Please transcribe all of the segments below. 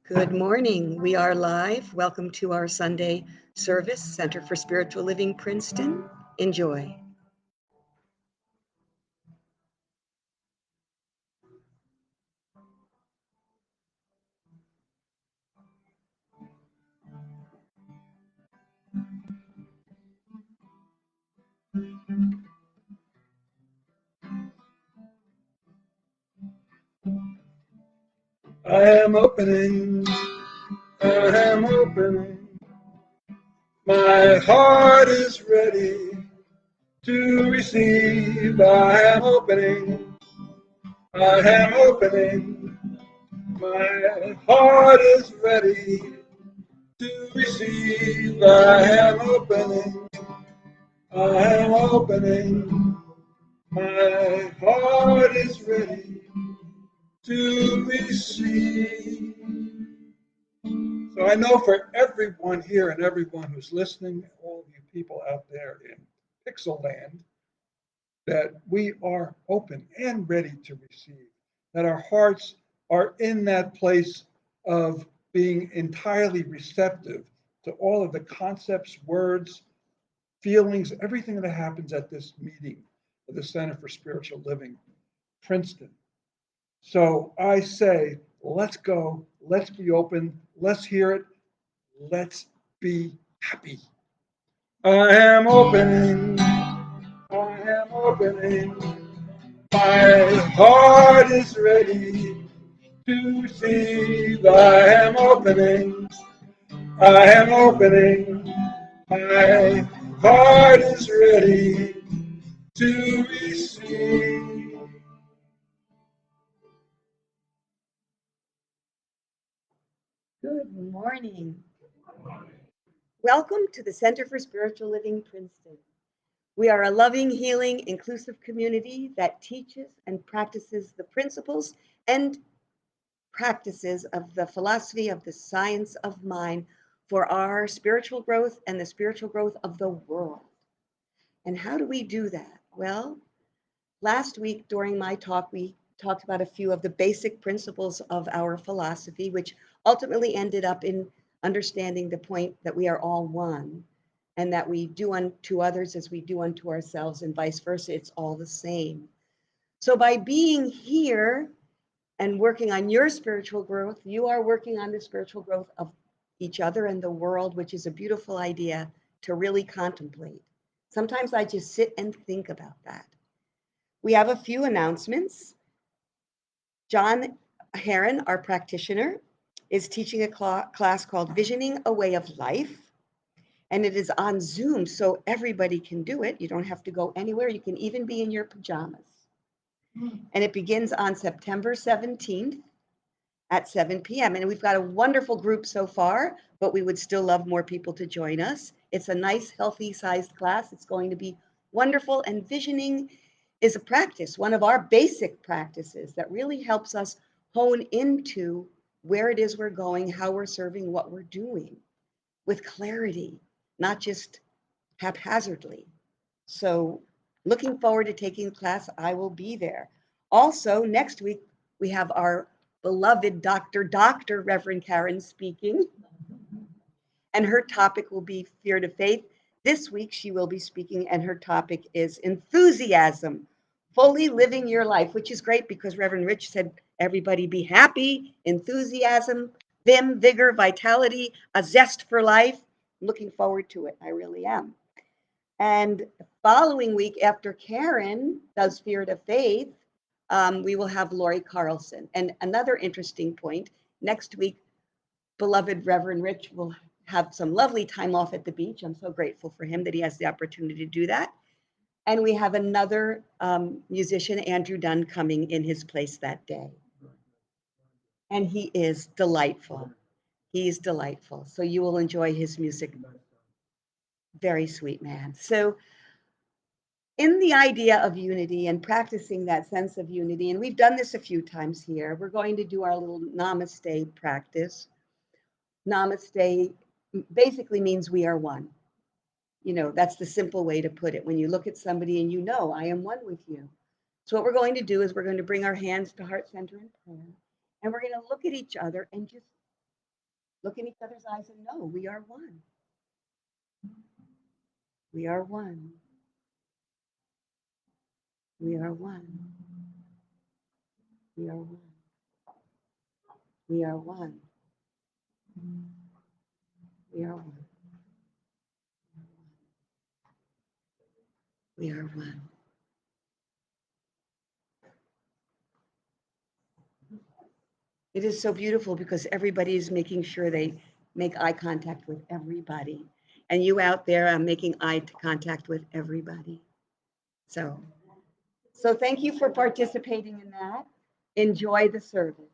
Good morning. We are live. Welcome to our Sunday service, Center for Spiritual Living, Princeton. Enjoy. I am opening, I am opening. My heart is ready to receive. I am opening, I am opening. My heart is ready to receive. I am opening, I am opening. My heart is ready to receive. So I know for everyone here and everyone who's listening, all of you people out there in Pixel Land, that we are open and ready to receive, that our hearts are in that place of being entirely receptive to all of the concepts, words, feelings, everything that happens at this meeting of the Center for Spiritual Living, Princeton. So I say, let's go, let's be open, let's hear it, let's be happy. I am opening, I am opening. My heart is ready to receive. I am opening, I am opening. My heart is ready to receive. Good morning. Welcome to the Center for Spiritual Living, Princeton. We are a loving, healing, inclusive community that teaches and practices the principles and practices of the philosophy of the science of mind for our spiritual growth and the spiritual growth of the world. And how do we do that? Well, last week during my talk, we talked about a few of the basic principles of our philosophy, which ultimately ended up in understanding the point that we are all one and that we do unto others as we do unto ourselves and vice versa. It's all the same. So by being here and working on your spiritual growth, you are working on the spiritual growth of each other and the world, which is a beautiful idea to really contemplate. Sometimes I just sit and think about that. We have a few announcements. John Heron, our practitioner, is teaching a class called Visioning a Way of Life, and it is on Zoom, so everybody can do it. You don't have to go anywhere. You can even be in your pajamas. And it begins on September 17th at 7 p.m. And we've got a wonderful group so far, but we would still love more people to join us. It's a nice, healthy sized class. It's going to be wonderful. And visioning is a practice, one of our basic practices that really helps us hone into where it is we're going, how we're serving, what we're doing with clarity, not just haphazardly. So looking forward to taking the class. I will be there. Also, next week, we have our beloved Dr. Reverend Karen speaking, and her topic will be Fear to Faith. This week, she will be speaking, and her topic is enthusiasm, fully living your life, which is great because Reverend Rich said, everybody be happy, enthusiasm, vim, vigor, vitality, a zest for life. Looking forward to it. I really am. And the following week, after Karen does Fear to Faith, we will have Lori Carlson. And another interesting point, next week, beloved Reverend Rich will have some lovely time off at the beach. I'm so grateful for him that he has the opportunity to do that. And we have another musician, Andrew Dunn, coming in his place that day. And he is delightful. He's delightful. So you will enjoy his music. Very sweet man. So in the idea of unity and practicing that sense of unity, and we've done this a few times here, we're going to do our little namaste practice. Namaste basically means we are one. You know, that's the simple way to put it. When you look at somebody and you know, I am one with you. So what we're going to do is we're going to bring our hands to heart center in prayer, and we're going to look at each other and just Look in each other's eyes and know we are one. We are one. We are one. We are one. We are one. We are one. We are one. It is so beautiful because everybody is making sure they make eye contact with everybody. And you out there are making eye contact with everybody. So thank you for participating in that. Enjoy the service.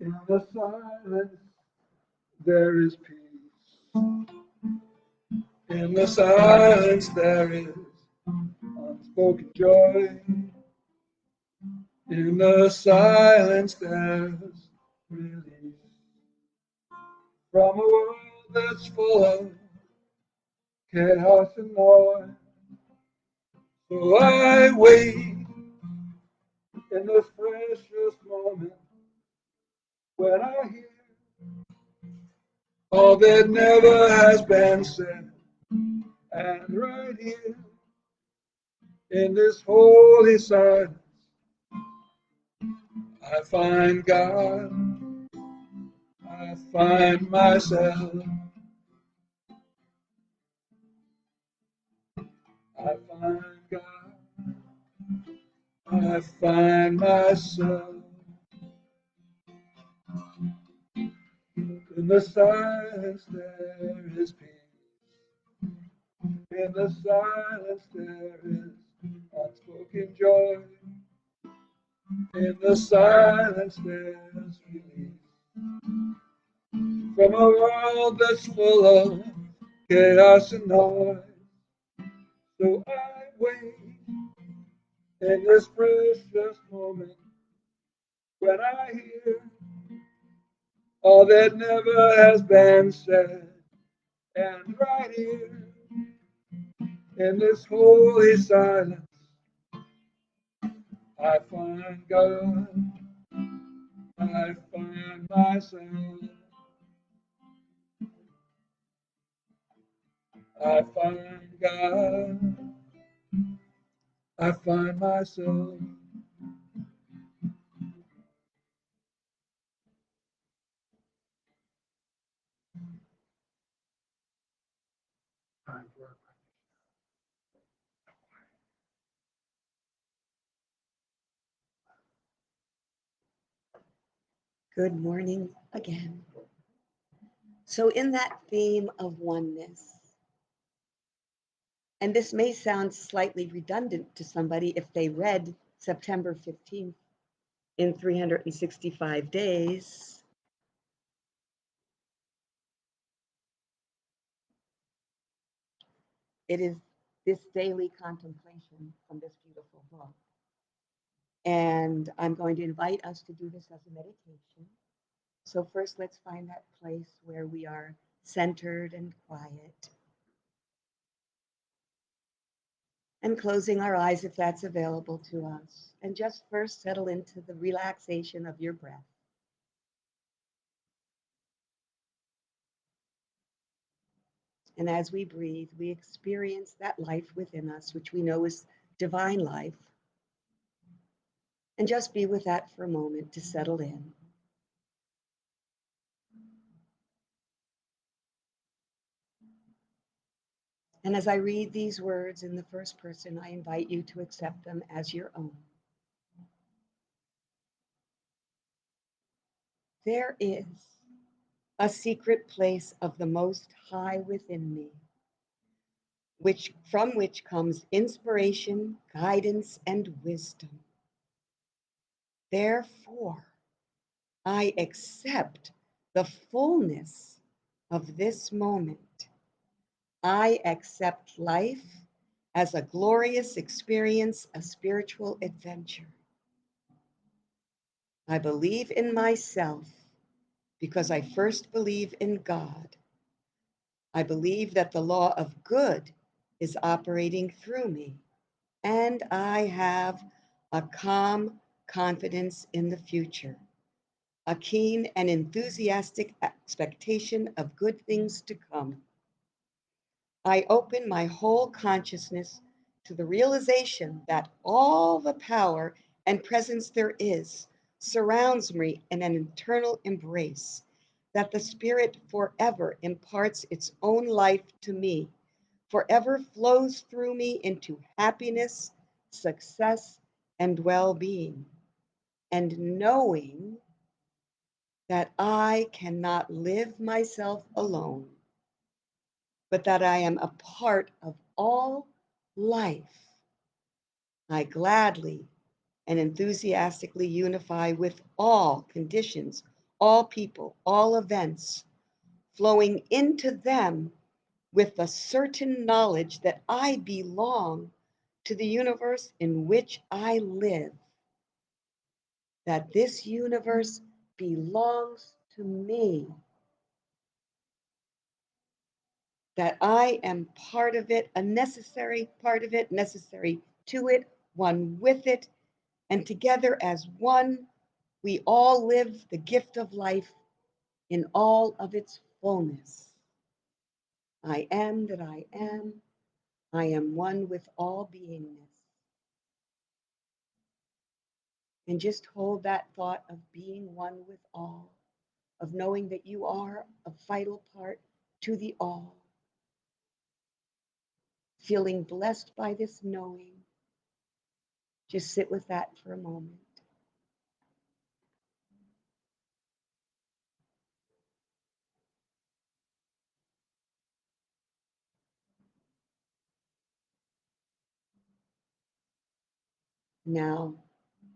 In the silence, there is peace. In the silence, there is unspoken joy. In the silence, there's release from a world that's full of chaos and noise. So I wait in this precious moment when I hear all that never has been said. And right here in this holy silence, I find God, I find myself, I find God, I find myself. In the silence there is peace. In the silence there is unspoken joy. In the silence there's release from a world that's full of chaos and noise. So I wait in this precious moment when I hear all that never has been said. And right here in this holy silence, I find God, I find myself, I find God, I find myself. Good morning again. So, in that theme of oneness, and this may sound slightly redundant to somebody if they read September 15th in 365 days, it is this daily contemplation from this beautiful book. And I'm going to invite us to do this as a meditation. So, first, let's find that place where we are centered and quiet. And closing our eyes if that's available to us. And just first settle into the relaxation of your breath. And as we breathe, we experience that life within us, which we know is divine life. And just be with that for a moment to settle in. And as I read these words in the first person, I invite you to accept them as your own. There is a secret place of the Most High within me, from which comes inspiration, guidance, and wisdom. Therefore, I accept the fullness of this moment. I accept life as a glorious experience, a spiritual adventure. I believe in myself because I first believe in God. I believe that the law of good is operating through me, and I have a calm confidence in the future, a keen and enthusiastic expectation of good things to come. I open my whole consciousness to the realization that all the power and presence there is surrounds me in an eternal embrace, that the Spirit forever imparts its own life to me, forever flows through me into happiness, success, and well-being, and knowing that I cannot live myself alone, but that I am a part of all life. I gladly and enthusiastically unify with all conditions, all people, all events, flowing into them with the certain knowledge that I belong to the universe in which I live, that this universe belongs to me, that I am part of it, a necessary part of it, necessary to it, one with it, and together as one, we all live the gift of life in all of its fullness. I am that I am. I am one with all beingness. And just hold that thought of being one with all, of knowing that you are a vital part to the all. Feeling blessed by this knowing. Just sit with that for a moment. Now,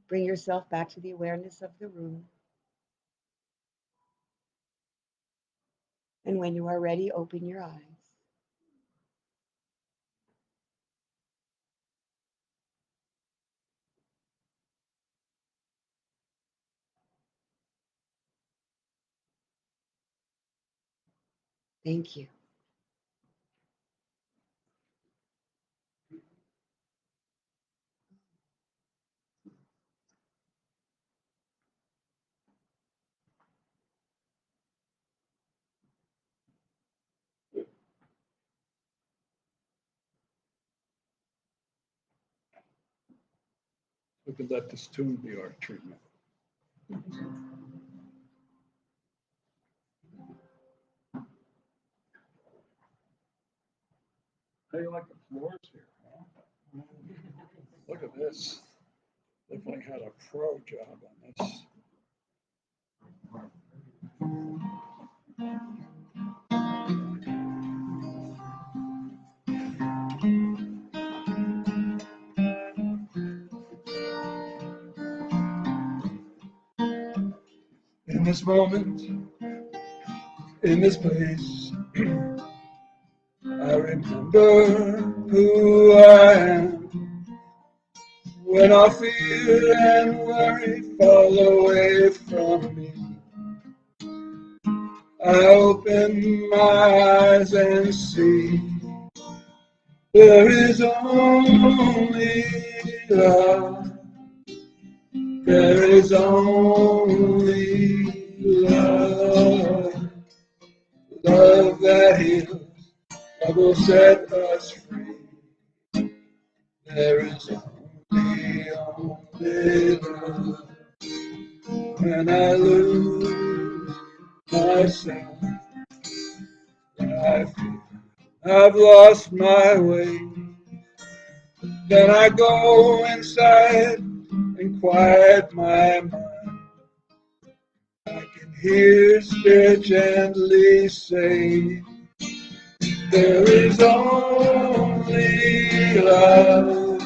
bring yourself back to the awareness of the room. And when you are ready, open your eyes. Thank you. We could let this tune be our treatment. How do you like the floors here? Huh? Look at this. Looks like I had a pro job on this. In this moment, in this place, I remember who I am. When all fear and worry fall away from me, I open my eyes and see there is only love. There is only love. Love that heals, love will set us free. There is only love. When I lose myself, I feel I've lost my way. Then I go inside and quiet my mind. I can hear Spirit gently say, there is only love.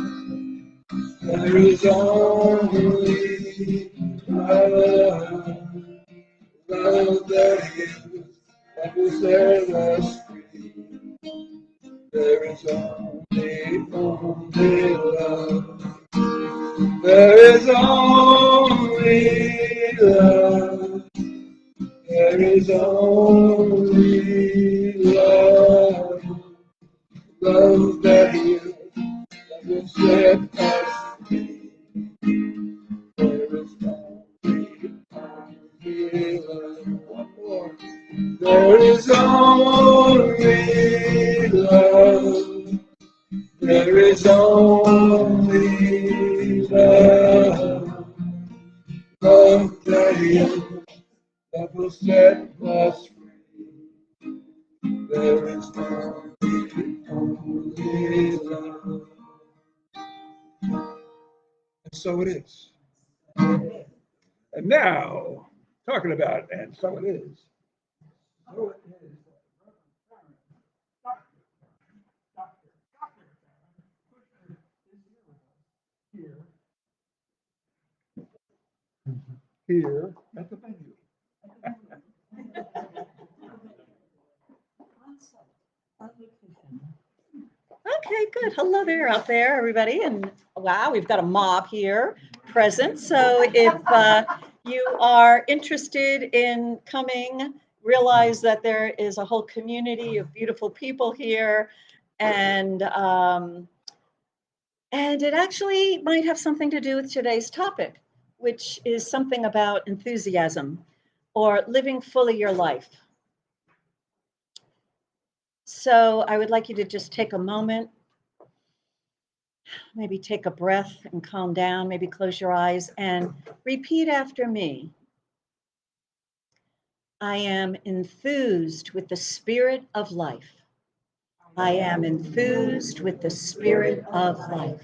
There is only love. Love that will set us free. There is only love. There is only love. There is only love. Love that will set us free. There is only love. One more. There is only love. There is only love. Love that will set us free. There is only love. And so it is. And now, talking about, and so it is. So it is. Here at the venue. Okay, good. Hello there out there, everybody. And wow, we've got a mob here present. So if you are interested in coming, realize that there is a whole community of beautiful people here. And it actually might have something to do with today's topic, which is something about enthusiasm or living fully your life. So I would like you to just take a moment, maybe take a breath and calm down, maybe close your eyes and repeat after me. I am enthused with the spirit of life. I am enthused with the spirit of life.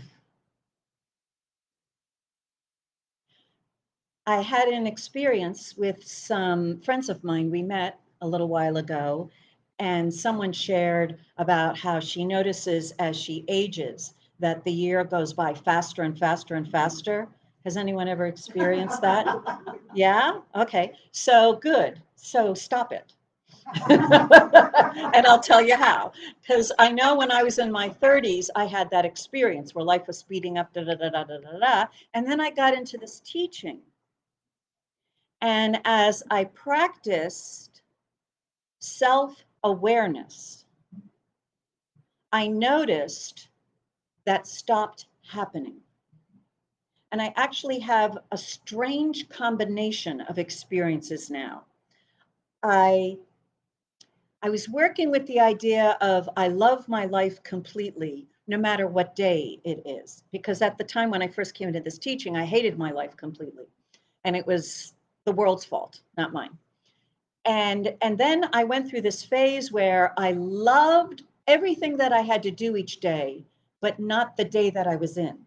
I had an experience with some friends of mine. We met a little while ago, and someone shared about how she notices as she ages that the year goes by faster and faster and faster. Has anyone ever experienced that? Yeah? Okay. So good. So stop it. And I'll tell you how. Because I know when I was in my 30s, I had that experience where life was speeding up, da da da da da da da. And then I got into this teaching. And as I practiced self-awareness, I noticed that stopped happening. And I actually have a strange combination of experiences now. I was working with the idea of I love my life completely, no matter what day it is. Because at the time when I first came into this teaching, I hated my life completely. And it was the world's fault, not mine. And then I went through this phase where I loved everything that I had to do each day, but not the day that I was in.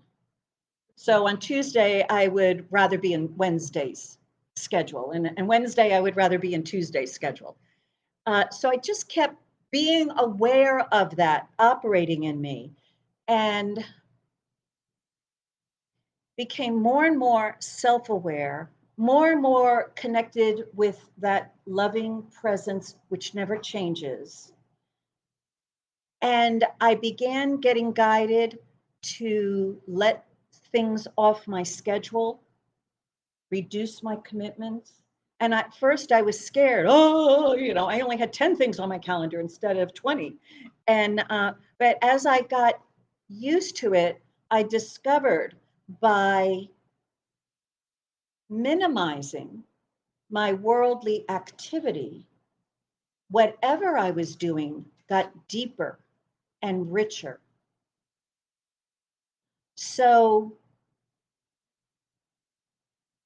So on Tuesday, I would rather be in Wednesday's schedule. And Wednesday, I would rather be in Tuesday's schedule. So I just kept being aware of that operating in me and became more and more self-aware, more and more connected with that loving presence, which never changes. And I began getting guided to let things off my schedule, reduce my commitments. And at first I was scared. Oh, I only had 10 things on my calendar instead of 20. But as I got used to it, I discovered by minimizing my worldly activity, whatever I was doing got deeper and richer. So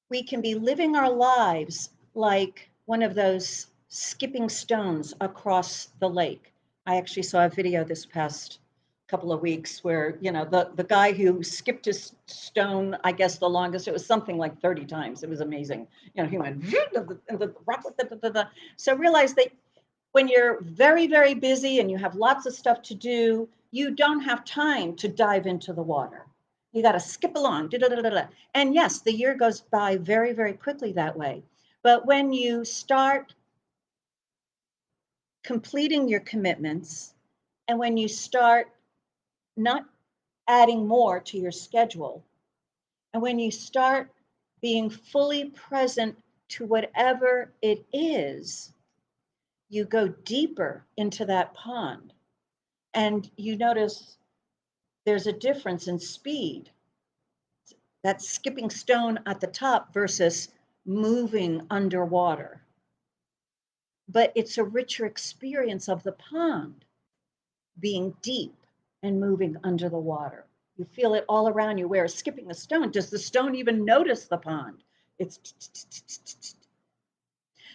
we can be living our lives like one of those skipping stones across the lake. I actually saw a video this past couple of weeks where, the guy who skipped his stone, I guess the longest, it was something like 30 times. It was amazing. He went, and the rock, so realize that When you're very, very busy and you have lots of stuff to do, you don't have time to dive into the water. You got to skip along. And yes, the year goes by very, very quickly that way. But when you start completing your commitments and when you start not adding more to your schedule, and when you start being fully present to whatever it is, you go deeper into that pond and you notice there's a difference in speed. That skipping stone at the top versus moving underwater. But it's a richer experience of the pond being deep and moving under the water. You feel it all around you, whereas skipping the stone, does the stone even notice the pond? It's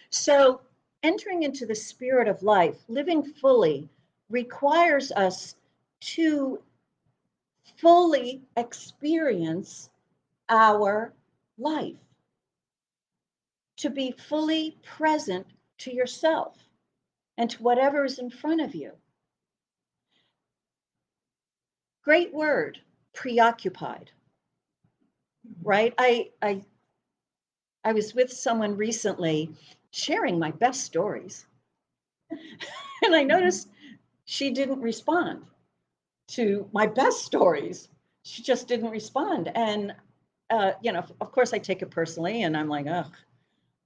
so entering into the spirit of life, living fully, requires us to fully experience our life, to be fully present to yourself and to whatever is in front of you. Great word, preoccupied, right? I was with someone recently sharing my best stories, and I noticed she didn't respond to my best stories. She just didn't respond. And, of course, I take it personally, and I'm like, ugh,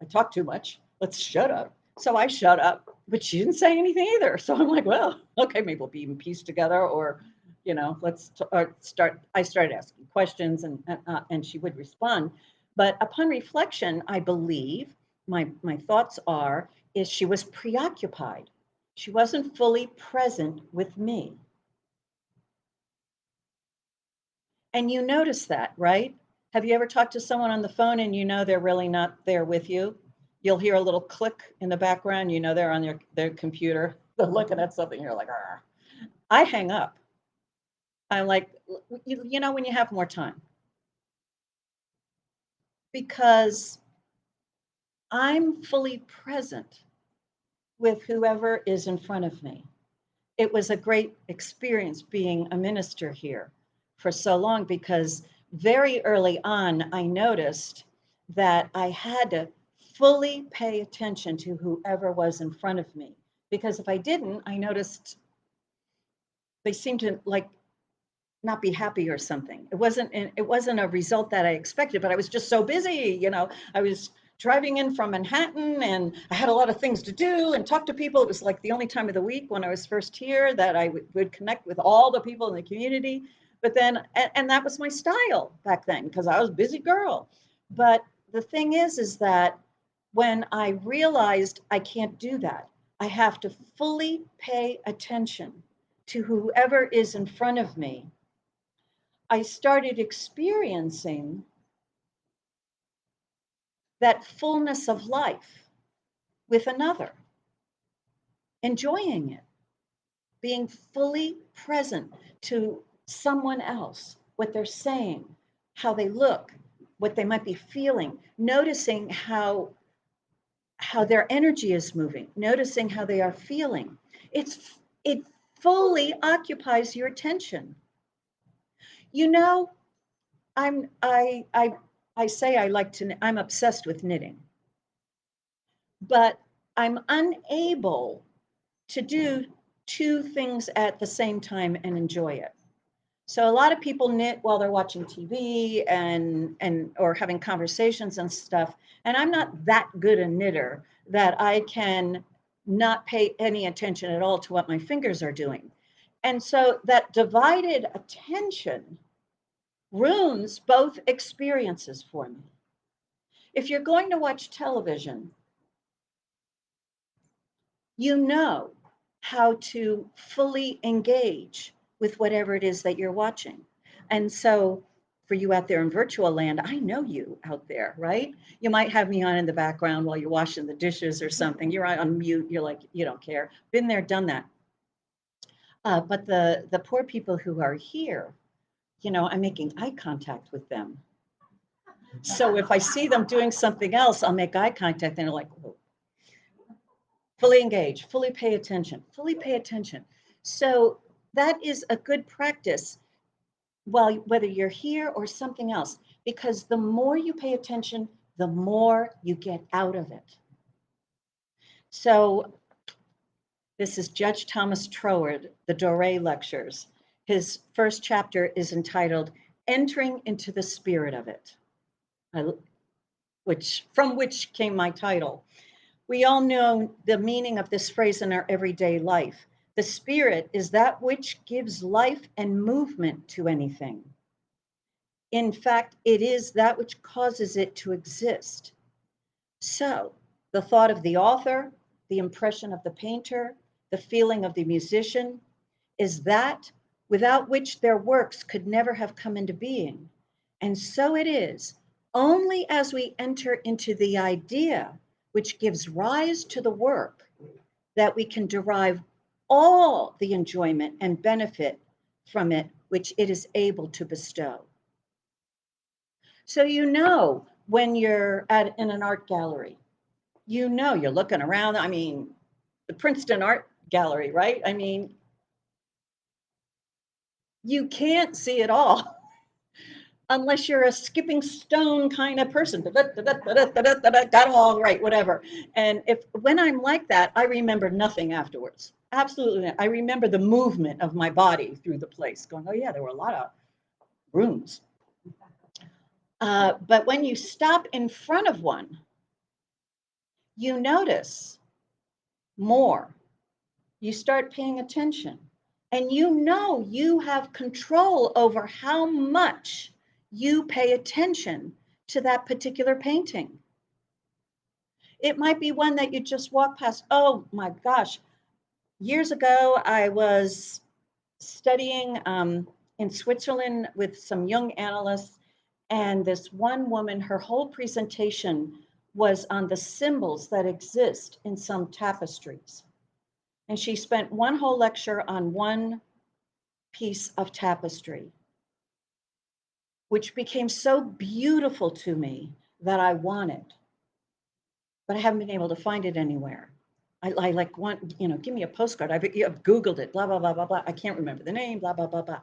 I talk too much. Let's shut up. So I shut up, but she didn't say anything either. So I'm like, well, okay, maybe we'll be in peace together, or, let's start. I started asking questions, and she would respond. But upon reflection, I believe my thoughts is she was preoccupied. She wasn't fully present with me. And you notice that, right? Have you ever talked to someone on the phone and they're really not there with you? You'll hear a little click in the background, they're on their computer, they're looking at something, you're like, argh. I hang up. I'm like, when you have more time. Because I'm fully present with whoever is in front of me. It was a great experience being a minister here for so long, because very early on, I noticed that I had to fully pay attention to whoever was in front of me. Because if I didn't, I noticed they seemed to not be happy or something. It wasn't a result that I expected, but I was just so busy. I was driving in from Manhattan and I had a lot of things to do and talk to people. It was like the only time of the week when I was first here that I would connect with all the people in the community. But then, and that was my style back then, because I was a busy girl. But the thing is that when I realized I can't do that, I have to fully pay attention to whoever is in front of me, I started experiencing that fullness of life with another, enjoying it, being fully present to someone else, what they're saying, how they look, what they might be feeling, noticing how their energy is moving, noticing how they are feeling. It fully occupies your attention. I say I'm obsessed with knitting, but I'm unable to do two things at the same time and enjoy it. So a lot of people knit while they're watching TV and or having conversations and stuff. And I'm not that good a knitter that I can not pay any attention at all to what my fingers are doing. And so that divided attention ruins both experiences for me. If you're going to watch television, you know how to fully engage with whatever it is that you're watching. And so for you out there in virtual land, I know you out there, right? You might have me on in the background while you're washing the dishes or something. You're on mute. You're like, you don't care. Been there, done that. But the poor people who are here, I'm making eye contact with them. So if I see them doing something else, I'll make eye contact and they're like, whoa. fully engage, fully pay attention, fully pay attention. So that is a good practice, well, whether you're here or something else, because the more you pay attention, the more you get out of it. So this is Judge Thomas Troward, the Doré Lectures. His first chapter is entitled Entering into the Spirit of It, from which came my title. We all know the meaning of this phrase in our everyday life. The spirit is that which gives life and movement to anything. In fact, it is that which causes it to exist. So, the thought of the author, the impression of the painter, the feeling of the musician, is that without which their works could never have come into being. And so it is only as we enter into the idea which gives rise to the work that we can derive all the enjoyment and benefit from it which it is able to bestow. So when you're in an art gallery, you're looking around. I mean, the Princeton Art Gallery, right? I mean, you can't see it all unless you're a skipping stone kind of person. Got all right, whatever. And when I'm like that, I remember nothing afterwards. Absolutely not. I remember the movement of my body through the place, going, oh yeah, there were a lot of rooms. But when you stop in front of one, you notice more. You start paying attention. And you have control over how much you pay attention to that particular painting. It might be one that you just walk past. Oh my gosh. Years ago, I was studying in Switzerland with some young analysts, and this one woman, her whole presentation was on the symbols that exist in some tapestries. And she spent one whole lecture on one piece of tapestry, which became so beautiful to me that I want it, but I haven't been able to find it anywhere. I like want, give me a postcard. I've Googled it, blah, blah, blah, blah, blah. I can't remember the name, blah, blah, blah, blah.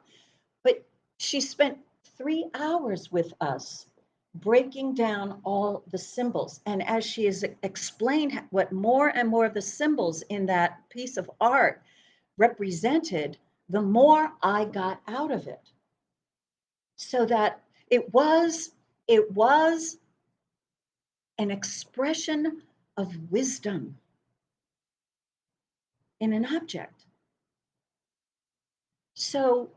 But she spent 3 hours with us breaking down all the symbols. And as she has explained what more and more of the symbols in that piece of art represented, the more I got out of it. So that it was an expression of wisdom in an object. So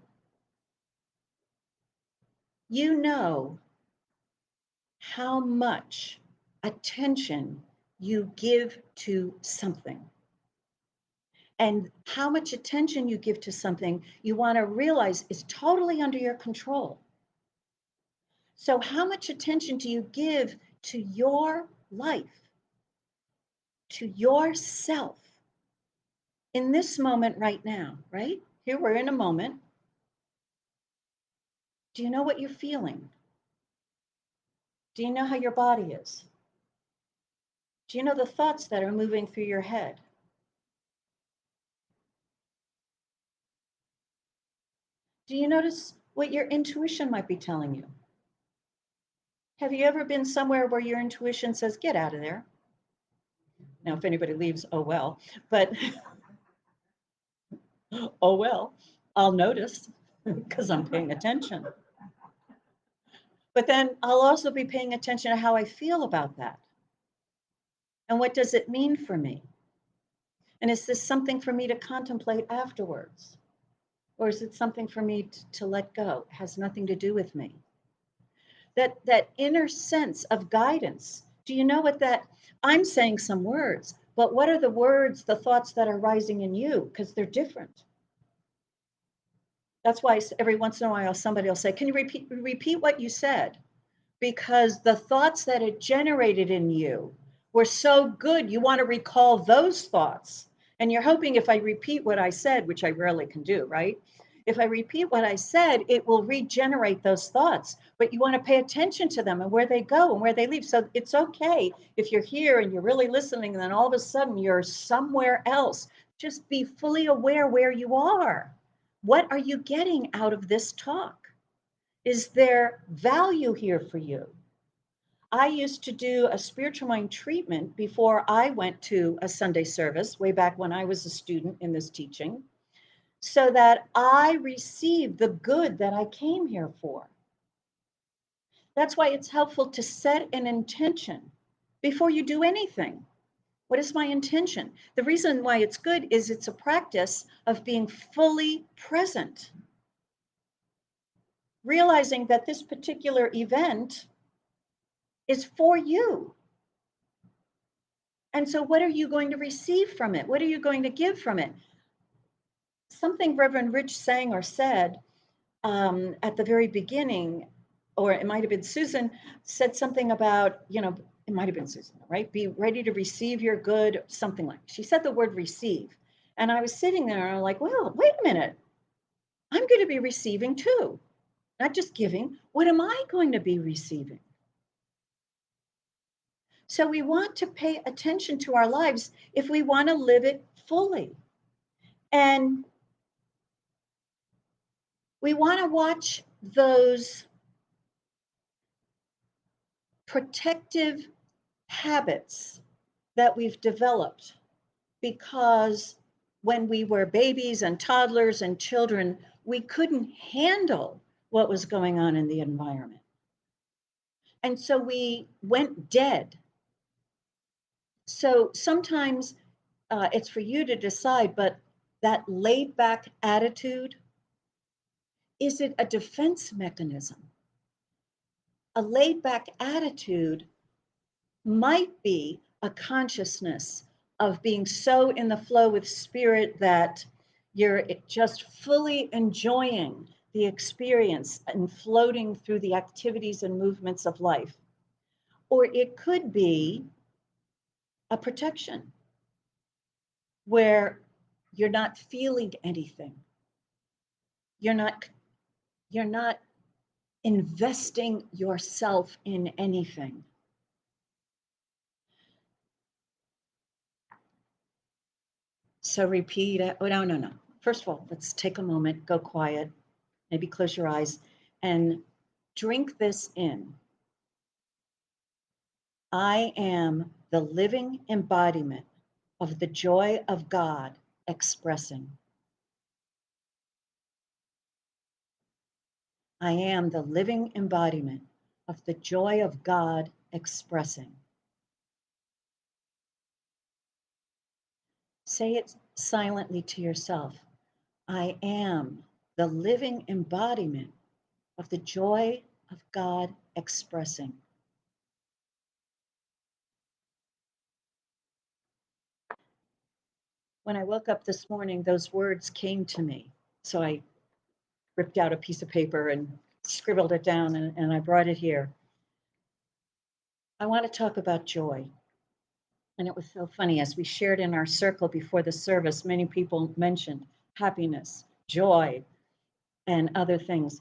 you know how much attention you give to something. And how much attention you give to something, you want to realize is totally under your control. So how much attention do you give to your life, to yourself in this moment right now, right? Here we're in a moment. Do you know what you're feeling? Do you know how your body is? Do you know the thoughts that are moving through your head? Do you notice what your intuition might be telling you? Have you ever been somewhere where your intuition says, get out of there? Now, if anybody leaves, oh well, but oh well, I'll notice because I'm paying attention. But then I'll also be paying attention to how I feel about that. And what does it mean for me? And is this something for me to contemplate afterwards? Or is it something for me to let go? It has nothing to do with me. That inner sense of guidance. Do you know what that, I'm saying some words, but what are the words, the thoughts that are rising in you? Because they're different. That's why every once in a while somebody will say, can you repeat what you said? Because the thoughts that it generated in you were so good, you want to recall those thoughts. And you're hoping if I repeat what I said, which I rarely can do, right? If I repeat what I said, it will regenerate those thoughts, but you want to pay attention to them and where they go and where they leave. So it's okay if you're here and you're really listening, and then all of a sudden you're somewhere else. Just be fully aware where you are. What are you getting out of this talk? Is there value here for you? I used to do a spiritual mind treatment before I went to a Sunday service, way back when I was a student in this teaching, so that I received the good that I came here for. That's why it's helpful to set an intention before you do anything. What is my intention? The reason why it's good is it's a practice of being fully present, realizing that this particular event is for you. And so, what are you going to receive from it? What are you going to give from it? Something Reverend Rich sang or said at the very beginning, or it might have been Susan, said something about, it might have been Susan, right? Be ready to receive your good, something like. She said the word receive. And I was sitting there and I'm like, well, wait a minute. I'm going to be receiving too, not just giving. What am I going to be receiving? So we want to pay attention to our lives if we want to live it fully. And we want to watch those protective habits that we've developed, because when we were babies and toddlers and children, we couldn't handle what was going on in the environment. And so we went dead. So sometimes it's for you to decide, but that laid back attitude, is it a defense mechanism? A laid back attitude might be a consciousness of being so in the flow with spirit that you're just fully enjoying the experience and floating through the activities and movements of life. Or it could be a protection where you're not feeling anything. You're not investing yourself in anything. So repeat it. Oh, no. First of all, let's take a moment, go quiet, maybe close your eyes and drink this in. I am the living embodiment of the joy of God expressing. I am the living embodiment of the joy of God expressing. Say it silently to yourself. I am the living embodiment of the joy of God expressing. When I woke up this morning, those words came to me. So I ripped out a piece of paper and scribbled it down, and I brought it here. I want to talk about joy. And it was so funny, as we shared in our circle before the service, many people mentioned happiness, joy, and other things.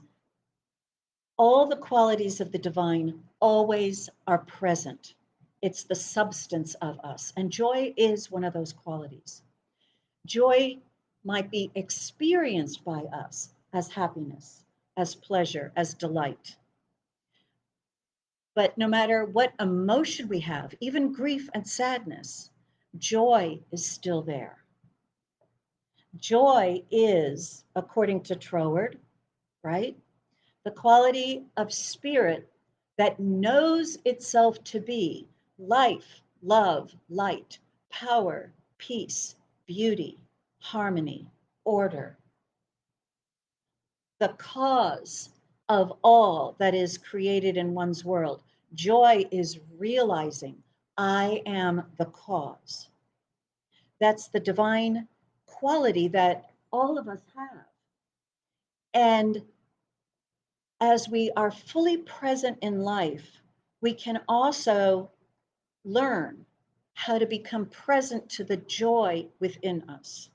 All the qualities of the divine always are present. It's the substance of us, and joy is one of those qualities. Joy might be experienced by us as happiness, as pleasure, as delight. But no matter what emotion we have, even grief and sadness, joy is still there. Joy is, according to Troward, right, the quality of spirit that knows itself to be life, love, light, power, peace, beauty, harmony, order. The cause of all that is created in one's world. Joy is realizing I am the cause. That's the divine quality that all of us have. And as we are fully present in life, we can also learn how to become present to the joy within us.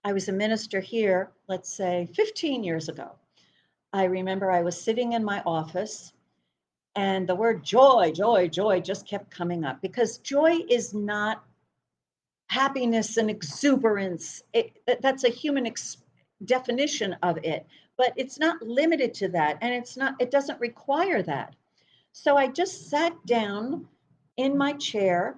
I was a minister here, let's say 15 years ago. I remember I was sitting in my office and the word joy, joy, joy just kept coming up because joy is not happiness and exuberance. That's a human definition of it, but it's not limited to that. And it doesn't require that. So I just sat down in my chair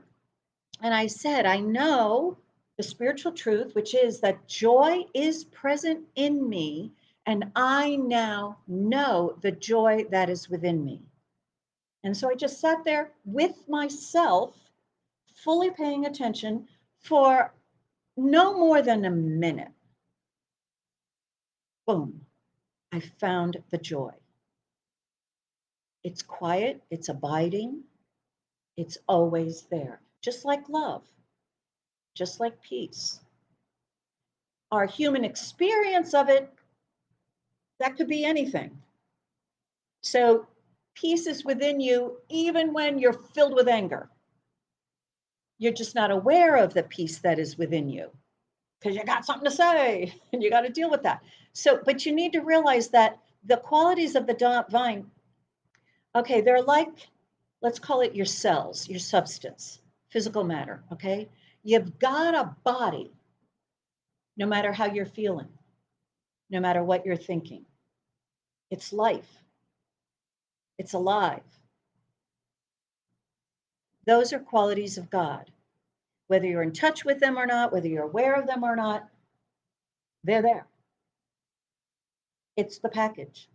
and I said, I know the spiritual truth, which is that joy is present in me, and I now know the joy that is within me. And so I just sat there with myself, fully paying attention for no more than a minute. Boom, I found the joy. It's quiet, it's abiding, it's always there, just like love, just like peace. Our human experience of it, that could be anything. So peace is within you even when you're filled with anger. You're just not aware of the peace that is within you because you got something to say and you got to deal with that. So, but you need to realize that the qualities of the divine, okay, they're like, let's call it your cells, your substance, physical matter, okay? You've got a body, no matter how you're feeling, no matter what you're thinking. It's life. It's alive. Those are qualities of God. Whether you're in touch with them or not, whether you're aware of them or not, they're there. It's the package.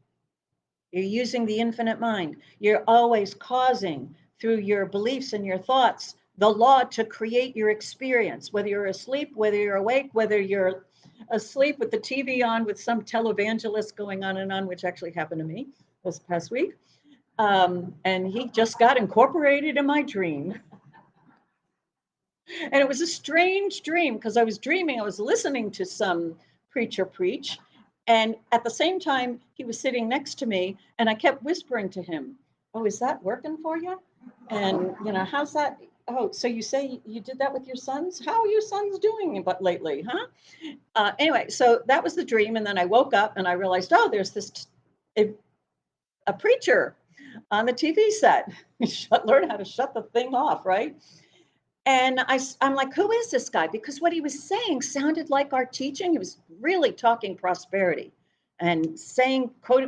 You're using the infinite mind. You're always causing, through your beliefs and your thoughts, the law to create your experience, whether you're asleep, whether you're awake, whether you're asleep with the TV on with some televangelist going on and on, which actually happened to me this past week. And he just got incorporated in my dream. And it was a strange dream because I was dreaming, I was listening to some preacher preach. And at the same time, he was sitting next to me and I kept whispering to him, oh, is that working for you? And, how's that? Oh, so you say you did that with your sons? How are your sons doing but lately, huh? Anyway, so that was the dream. And then I woke up and I realized, oh, there's a preacher on the TV set. Learn how to shut the thing off, right? And I'm like, who is this guy? Because what he was saying sounded like our teaching. He was really talking prosperity and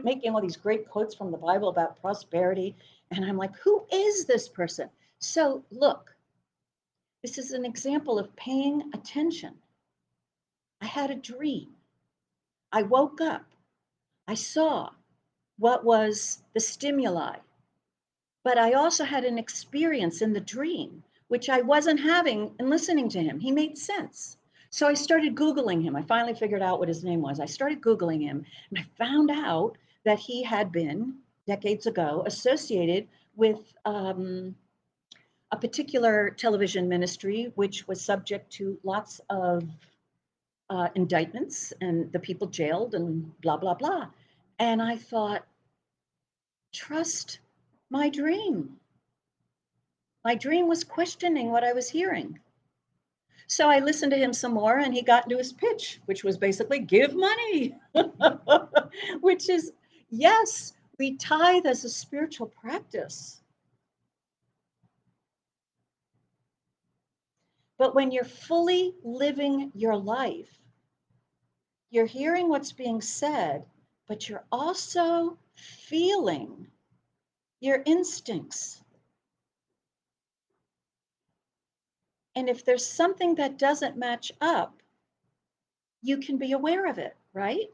making all these great quotes from the Bible about prosperity. And I'm like, who is this person? So look, this is an example of paying attention. I had a dream. I woke up. I saw what was the stimuli, but I also had an experience in the dream which I wasn't having in listening to him. He made sense. So I started Googling him. I finally figured out what his name was. I started Googling him and I found out that he had been decades ago associated with a particular television ministry, which was subject to lots of indictments and the people jailed and blah, blah, blah. And I thought, trust my dream. My dream was questioning what I was hearing. So I listened to him some more and he got into his pitch, which was basically give money, which is, yes, we tithe as a spiritual practice. But when you're fully living your life, you're hearing what's being said, but you're also feeling your instincts. And if there's something that doesn't match up, you can be aware of it, right?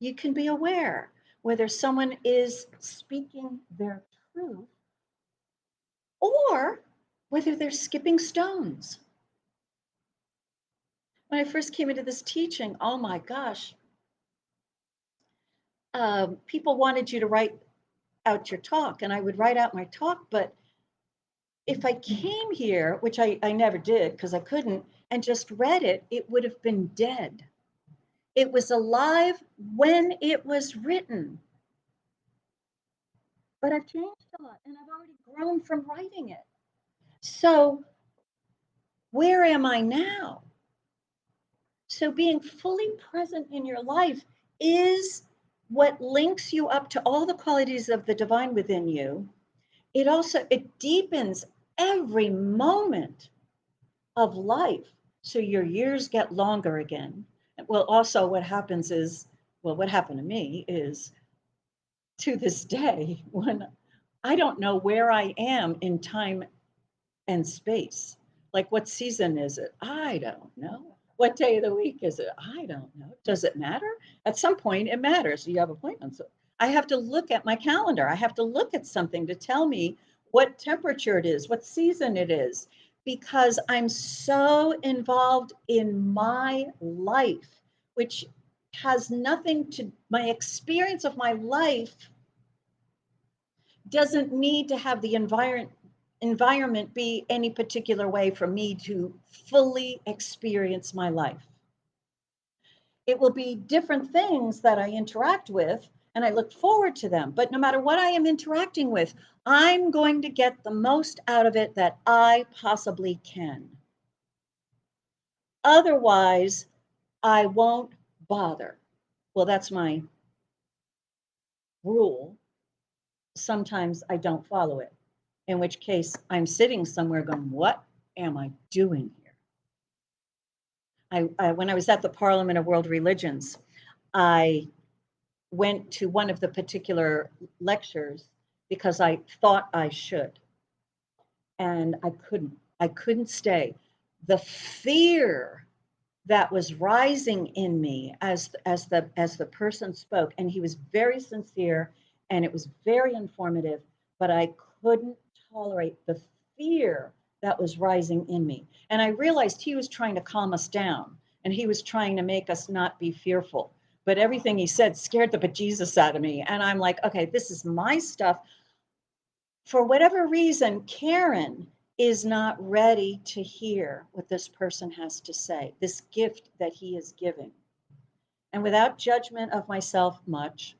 You can be aware whether someone is speaking their truth or whether they're skipping stones. When I first came into this teaching, oh my gosh, people wanted you to write out your talk, and I would write out my talk, but if I came here, which I never did because I couldn't, and just read it, it would have been dead. It was alive when it was written. But I've changed a lot and I've already grown from writing it. So where am I now? So being fully present in your life is what links you up to all the qualities of the divine within you. It deepens every moment of life. So your years get longer again. Well, also what happens is, well, what happened to me is to this day, when I don't know where I am in time and space. Like, what season is it? I don't know. What day of the week is it? I don't know. Does it matter? At some point, it matters. You have appointments. I have to look at my calendar. I have to look at something to tell me what temperature it is, what season it is, because I'm so involved in my life, which has nothing to, my experience of my life doesn't need to have the environment be any particular way for me to fully experience my life. It will be different things that I interact with, and I look forward to them. But no matter what I am interacting with, I'm going to get the most out of it that I possibly can. Otherwise, I won't bother. Well, that's my rule. Sometimes I don't follow it, in which case I'm sitting somewhere going, what am I doing here? When I was at the Parliament of World Religions, I went to one of the particular lectures because I thought I should, and I couldn't. I couldn't stay. The fear that was rising in me as the person spoke, and he was very sincere, and it was very informative, but I couldn't tolerate the fear that was rising in me. And I realized he was trying to calm us down, and he was trying to make us not be fearful. But everything he said scared the bejesus out of me. And I'm like, okay, this is my stuff. For whatever reason, Karen is not ready to hear what this person has to say, this gift that he is giving. And without judgment of myself much,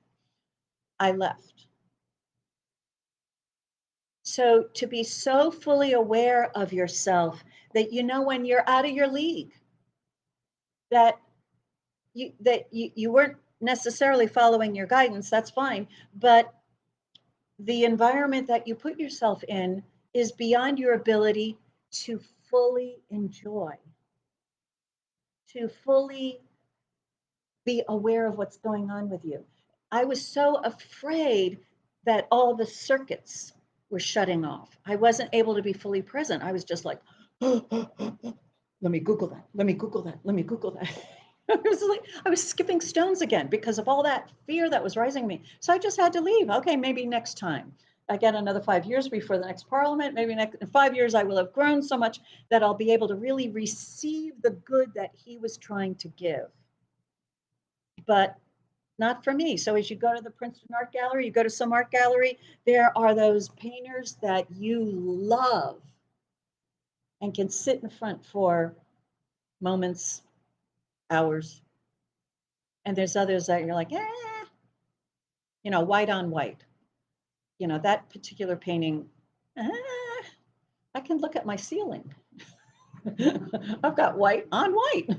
I left. So to be so fully aware of yourself that you know when you're out of your league, that you weren't necessarily following your guidance, that's fine, but the environment that you put yourself in is beyond your ability to fully enjoy, to fully be aware of what's going on with you. I was so afraid that all the circuits were shutting off. I wasn't able to be fully present. I was just like, let me Google that. Let me Google that. Let me Google that. I was skipping stones again because of all that fear that was rising in me. So I just had to leave. Okay, maybe next time. I get another 5 years before the next parliament. Maybe in 5 years I will have grown so much that I'll be able to really receive the good that he was trying to give. But not for me. So as you go to the Princeton Art Gallery, you go to some art gallery, there are those painters that you love and can sit in front for moments, hours. And there's others that you're like, white on white. That particular painting, I can look at my ceiling. I've got white on white,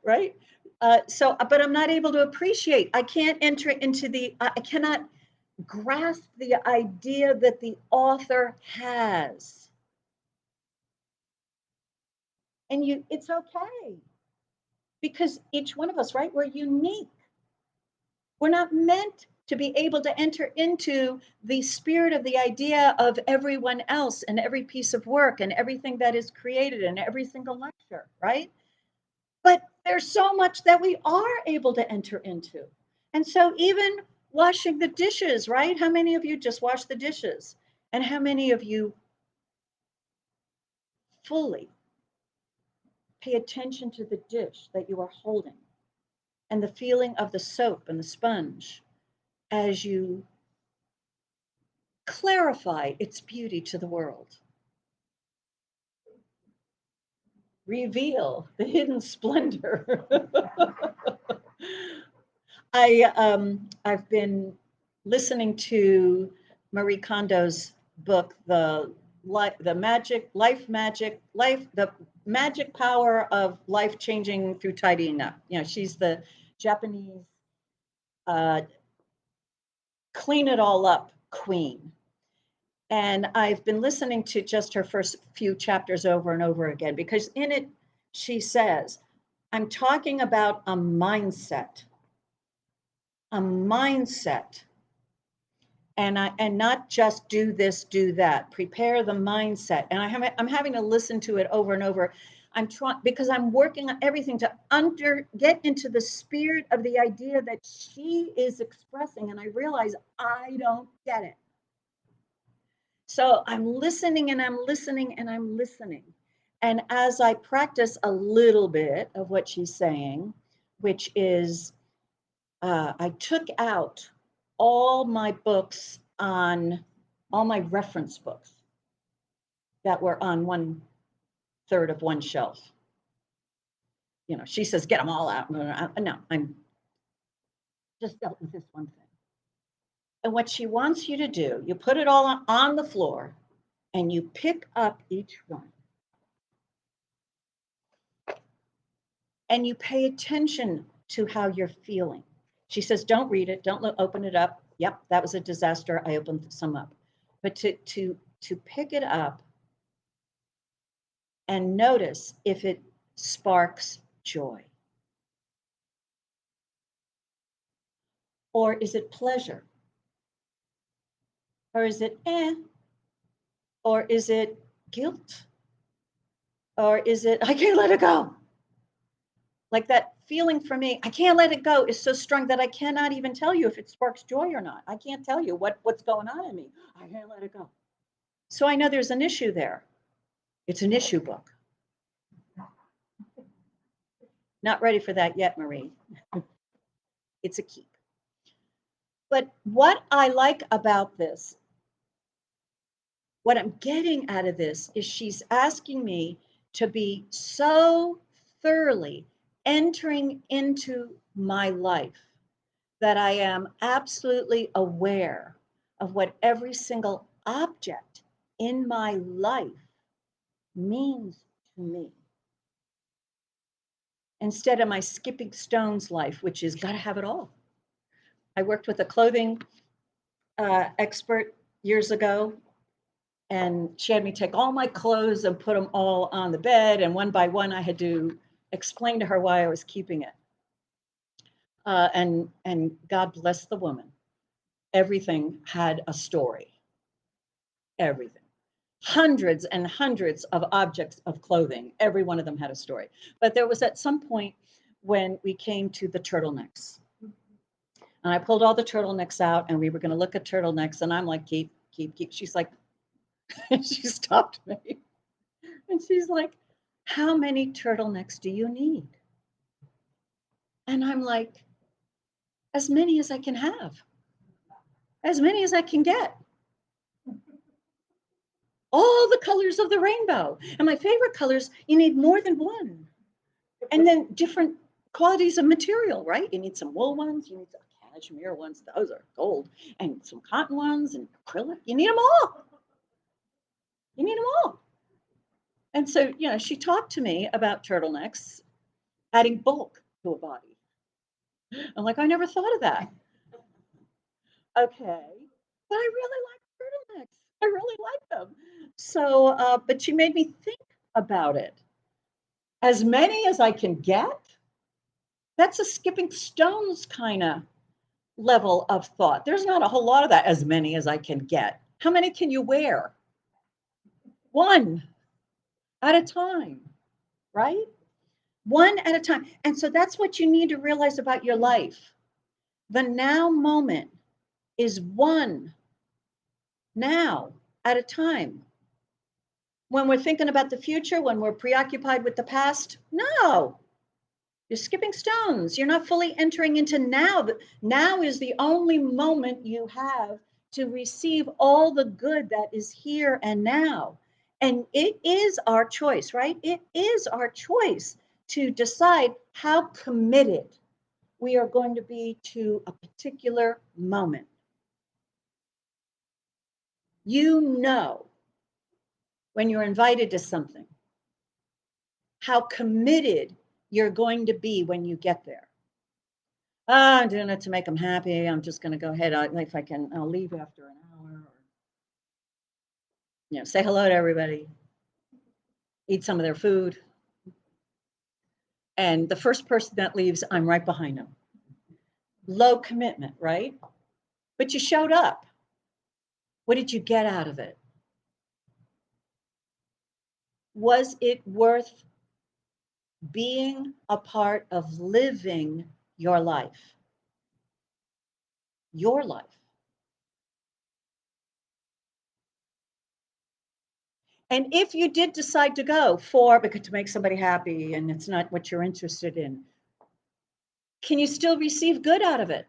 right? But I'm not able to appreciate. I can't enter into I cannot grasp the idea that the author has. And it's okay. Because each one of us, right, we're unique. We're not meant to be able to enter into the spirit of the idea of everyone else and every piece of work and everything that is created and every single lecture, right? But there's so much that we are able to enter into. And so even washing the dishes, right? How many of you just wash the dishes? And how many of you fully pay attention to the dish that you are holding and the feeling of the soap and the sponge as you clarify its beauty to the world? Reveal the hidden splendor. I've been listening to Marie Kondo's book, The the magic power of life changing through tidying up. You know, she's the Japanese clean it all up queen. And I've been listening to just her first few chapters over and over again, because in it, she says, I'm talking about a mindset, and not just do this, do that, prepare the mindset. And I'm having to listen to it over and over. I'm trying, because I'm working on everything to get into the spirit of the idea that she is expressing. And I realize I don't get it. So I'm listening and I'm listening and I'm listening. And as I practice a little bit of what she's saying, which is, I took out all my books all my reference books that were on 1/3 of one shelf. You know, she says, get them all out. No, I'm just dealt with this one thing. And what she wants you to do, you put it all on the floor and you pick up each one. And you pay attention to how you're feeling. She says, don't read it, don't open it up. Yep, that was a disaster. I opened some up. But to pick it up and notice if it sparks joy. Or is it pleasure? Or is it Or is it guilt? Or is it, I can't let it go? Like that feeling for me, I can't let it go, is so strong that I cannot even tell you if it sparks joy or not. I can't tell you what's going on in me. I can't let it go. So I know there's an issue there. It's an issue book. Not ready for that yet, Marie. It's a keep. But what I like about this, what I'm getting out of this, is she's asking me to be so thoroughly entering into my life that I am absolutely aware of what every single object in my life means to me. Instead of my skipping stones life, which is got to have it all. I worked with a clothing expert years ago, and she had me take all my clothes and put them all on the bed, and one by one I had to explain to her why I was keeping it. And God bless the woman. Everything had a story. Everything. Hundreds and hundreds of objects of clothing. Every one of them had a story. But there was at some point when we came to the turtlenecks. And I pulled all the turtlenecks out, and we were going to look at turtlenecks. And I'm like, keep. She's like, she stopped me. And she's like, how many turtlenecks do you need? And I'm like, as many as I can have, as many as I can get. All the colors of the rainbow. And my favorite colors, you need more than one. And then different qualities of material, right? You need some wool ones, you need some cashmere ones, those are gold, and some cotton ones and acrylic. You need them all. You need them all. And so, you know, she talked to me about turtlenecks, adding bulk to a body. I'm like, I never thought of that. Okay. But I really like turtlenecks. I really like them. So, but she made me think about it. As many as I can get, that's a skipping stones kind of level of thought. There's not a whole lot of that, as many as I can get. How many can you wear? One at a time, right? One at a time. And so that's what you need to realize about your life. The now moment is one now at a time. When we're thinking about the future, when we're preoccupied with the past, no. You're skipping stones. You're not fully entering into now. Now is the only moment you have to receive all the good that is here and now. And it is our choice, right? It is our choice to decide how committed we are going to be to a particular moment. You know when you're invited to something, how committed you're going to be when you get there. I'm doing it to make them happy. I'm just going to go ahead. If I can, I'll leave after an hour. Or, say hello to everybody. Eat some of their food. And the first person that leaves, I'm right behind them. Low commitment, right? But you showed up. What did you get out of it? Was it worth being a part of living your life? Your life. And if you did decide to go because to make somebody happy and it's not what you're interested in, can you still receive good out of it?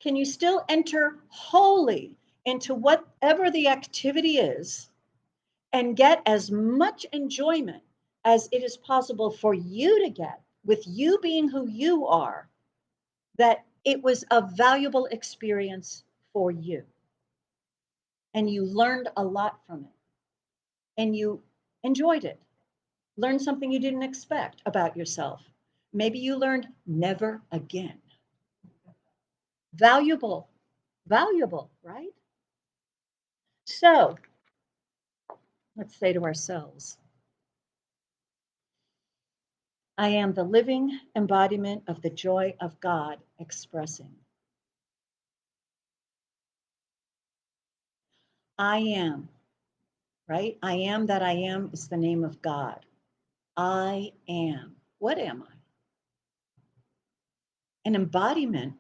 Can you still enter wholly into whatever the activity is and get as much enjoyment as it is possible for you to get with you being who you are, that it was a valuable experience for you? And you learned a lot from it. And you enjoyed it. Learned something you didn't expect about yourself. Maybe you learned never again. Valuable, right? So let's say to ourselves, I am the living embodiment of the joy of God expressing. I am, right? I am that I am is the name of God. I am. What am I? An embodiment.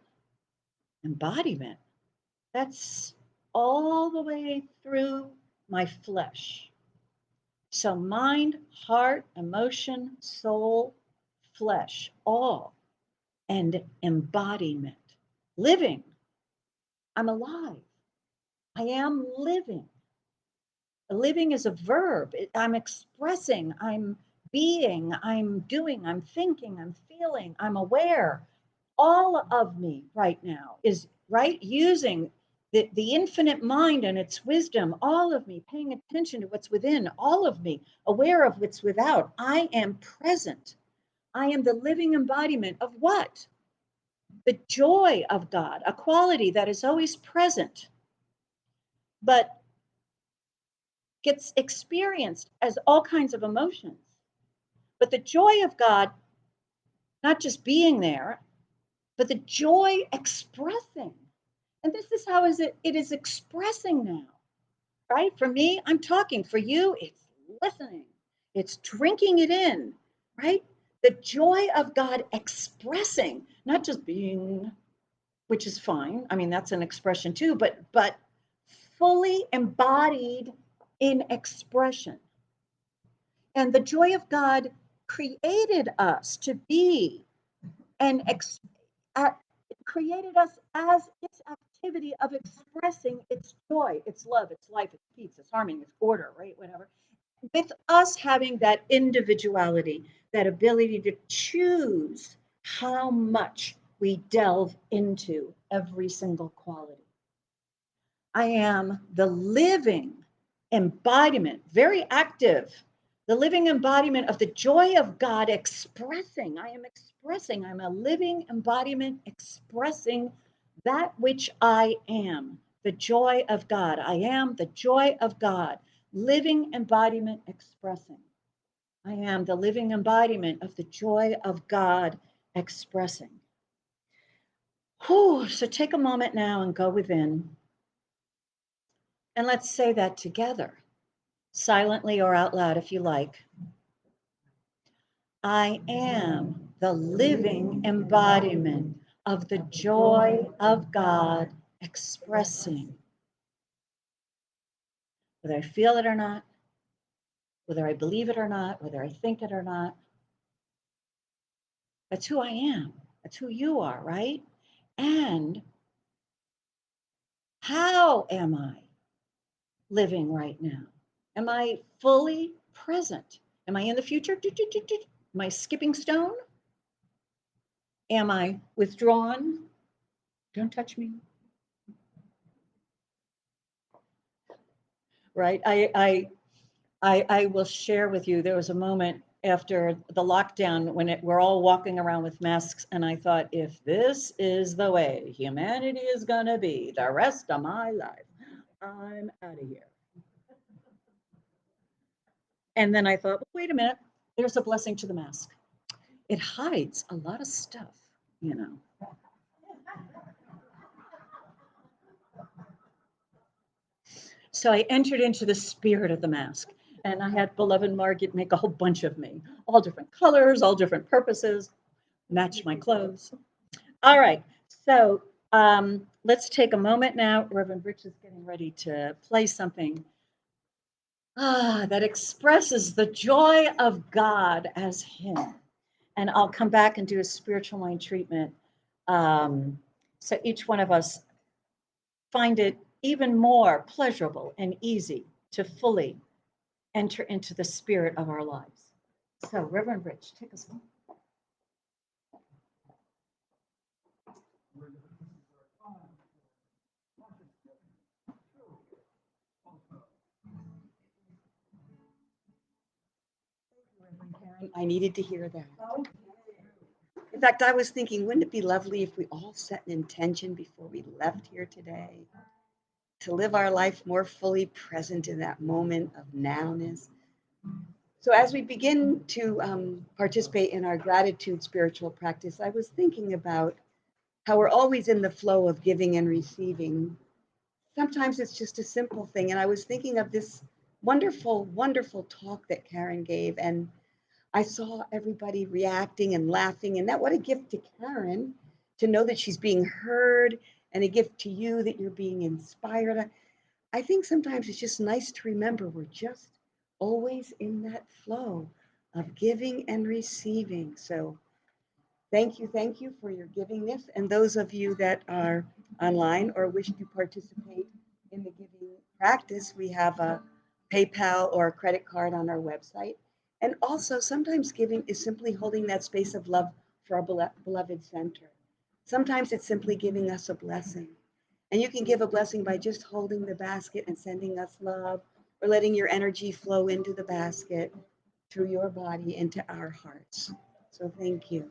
That's all the way through my flesh. So mind, heart, emotion, soul, flesh, all, and embodiment. Living. I'm alive. I am living. Living is a verb. I'm expressing, I'm being, I'm doing, I'm thinking, I'm feeling, I'm aware. All of me right now is using the infinite mind and its wisdom, all of me paying attention to what's within, all of me aware of what's without. I am present. I am the living embodiment of what? The joy of God, a quality that is always present, but gets experienced as all kinds of emotions. But the joy of God, not just being there, but the joy expressing. And this is how it is expressing now, right? For me, I'm talking. For you, it's listening. It's drinking it in, right? The joy of God expressing, not just being, which is fine. I mean, that's an expression too, but fully embodied in expression. And the joy of God created us to be and created us as its activity of expressing its joy, its love, its life, its peace, its harmony, its order, right? Whatever. With us having that individuality, that ability to choose how much we delve into every single quality. I am the living embodiment, very active, the living embodiment of the joy of God expressing. I am expressing. I'm a living embodiment expressing that which I am, the joy of God. I am the joy of God, living embodiment expressing. I am the living embodiment of the joy of God expressing. Whew, so take a moment now and go within. And let's say that together, silently or out loud if you like. I am the living embodiment of the joy of God expressing. Whether I feel it or not, whether I believe it or not, whether I think it or not, that's who I am. That's who you are, right? And how am I living right now? Am I fully present? Am I in the future? Am I skipping stone? Am I withdrawn? Don't touch me. Right? I will share with you, there was a moment after the lockdown when we're all walking around with masks, and I thought, if this is the way humanity is going to be the rest of my life, I'm out of here. And then I thought, well, wait a minute, there's a blessing to the mask. It hides a lot of stuff, you know. So I entered into the spirit of the mask, and I had beloved Margaret make a whole bunch of me, all different colors, all different purposes, match my clothes. All right, so let's take a moment now. Reverend Rich is getting ready to play something that expresses the joy of God as Him. And I'll come back and do a spiritual mind treatment. So each one of us find it even more pleasurable and easy to fully enter into the spirit of our lives. So, Reverend Rich, take us home. I needed to hear that. In fact, I was thinking, wouldn't it be lovely if we all set an intention before we left here today to live our life more fully present in that moment of nowness? So, as we begin to participate in our gratitude spiritual practice, I was thinking about how we're always in the flow of giving and receiving. Sometimes it's just a simple thing. And I was thinking of this wonderful, wonderful talk that Karen gave, and I saw everybody reacting and laughing. And that what a gift to Karen to know that she's being heard, and a gift to you that you're being inspired. I think sometimes it's just nice to remember we're just always in that flow of giving and receiving. So thank you for your givingness. And those of you that are online or wish to participate in the giving practice, we have a PayPal or a credit card on our website. And also, sometimes giving is simply holding that space of love for our beloved center. Sometimes it's simply giving us a blessing. And you can give a blessing by just holding the basket and sending us love, or letting your energy flow into the basket through your body into our hearts. So thank you.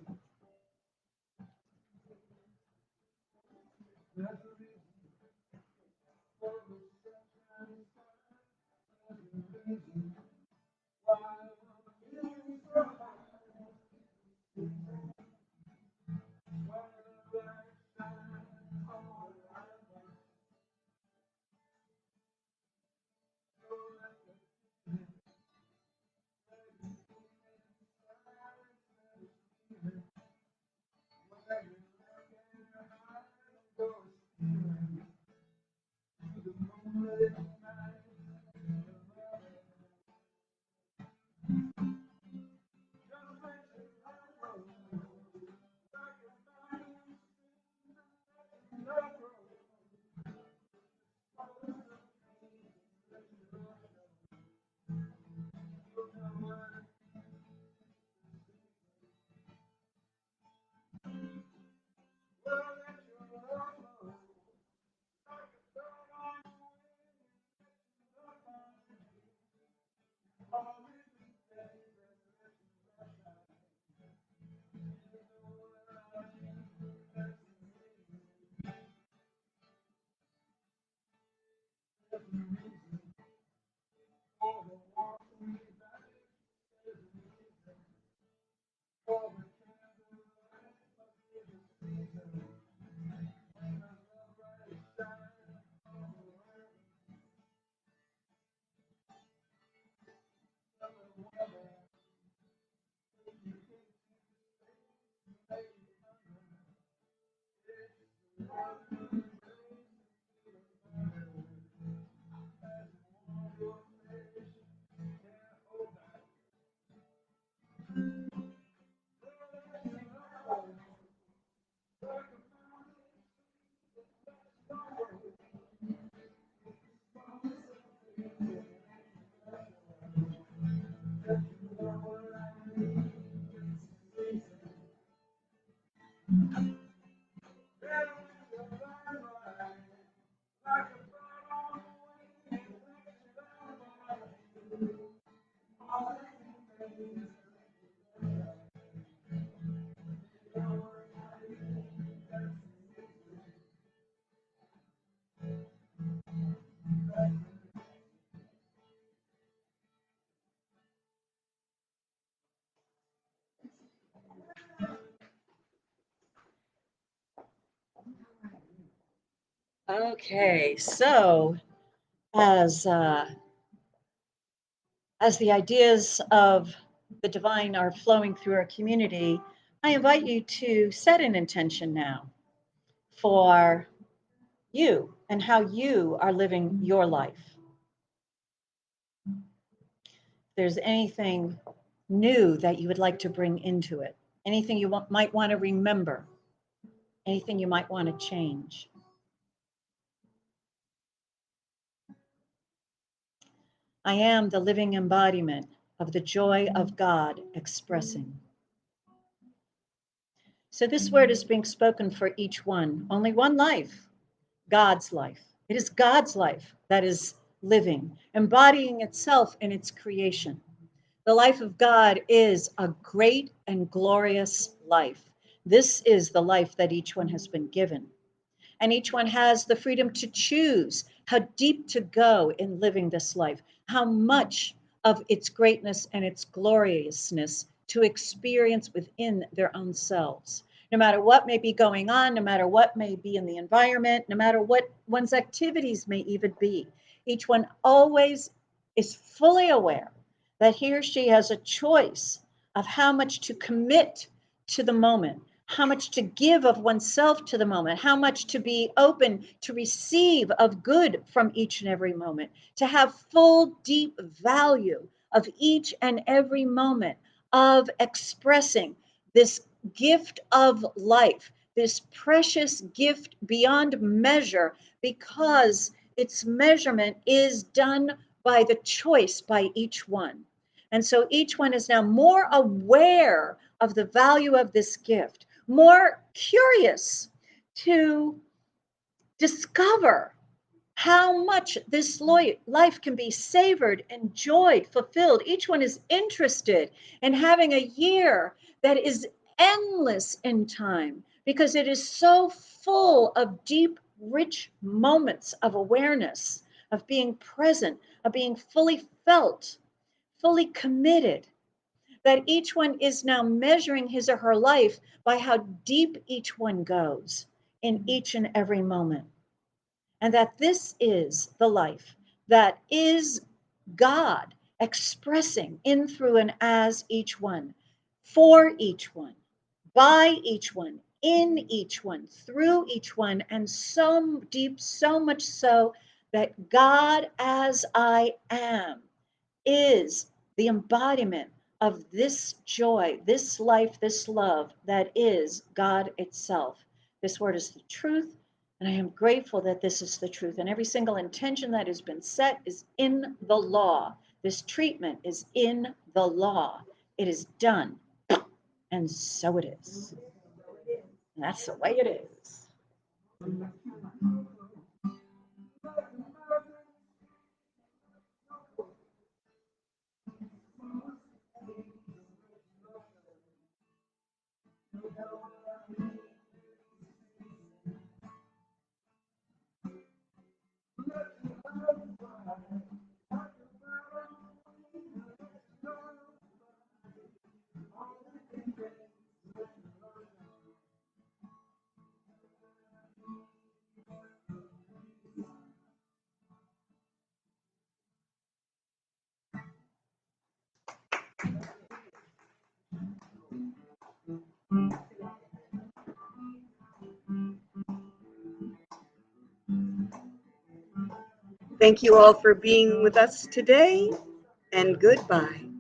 Okay, so as the ideas of the divine are flowing through our community, I invite you to set an intention now for you and how you are living your life. If there's anything new that you would like to bring into it, anything you might want to remember, anything you might want to change. I am the living embodiment of the joy of God expressing. So this word is being spoken for each one. Only one life, God's life. It is God's life that is living, embodying itself in its creation. The life of God is a great and glorious life. This is the life that each one has been given. And each one has the freedom to choose how deep to go in living this life, how much of its greatness and its gloriousness to experience within their own selves. No matter what may be going on, no matter what may be in the environment, no matter what one's activities may even be, each one always is fully aware that he or she has a choice of how much to commit to the moment, how much to give of oneself to the moment, how much to be open to receive of good from each and every moment, to have full, deep value of each and every moment of expressing this gift of life, this precious gift beyond measure, because its measurement is done by the choice by each one. And so each one is now more aware of the value of this gift, more curious to discover how much this life can be savored, enjoyed, fulfilled. Each one is interested in having a year that is endless in time because it is so full of deep, rich moments of awareness, of being present, of being fully felt, fully committed, that each one is now measuring his or her life by how deep each one goes in each and every moment. And that this is the life that is God expressing in, through, and as each one, for each one, by each one, in each one, through each one, and so deep, so much so that God as I am is the embodiment of this joy, this life, this love that is God itself. This word is the truth, and I am grateful that this is the truth. And every single intention that has been set is in the law. This treatment is in the law. It is done, and so it is. And that's the way it is. Thank you all for being with us today, and goodbye.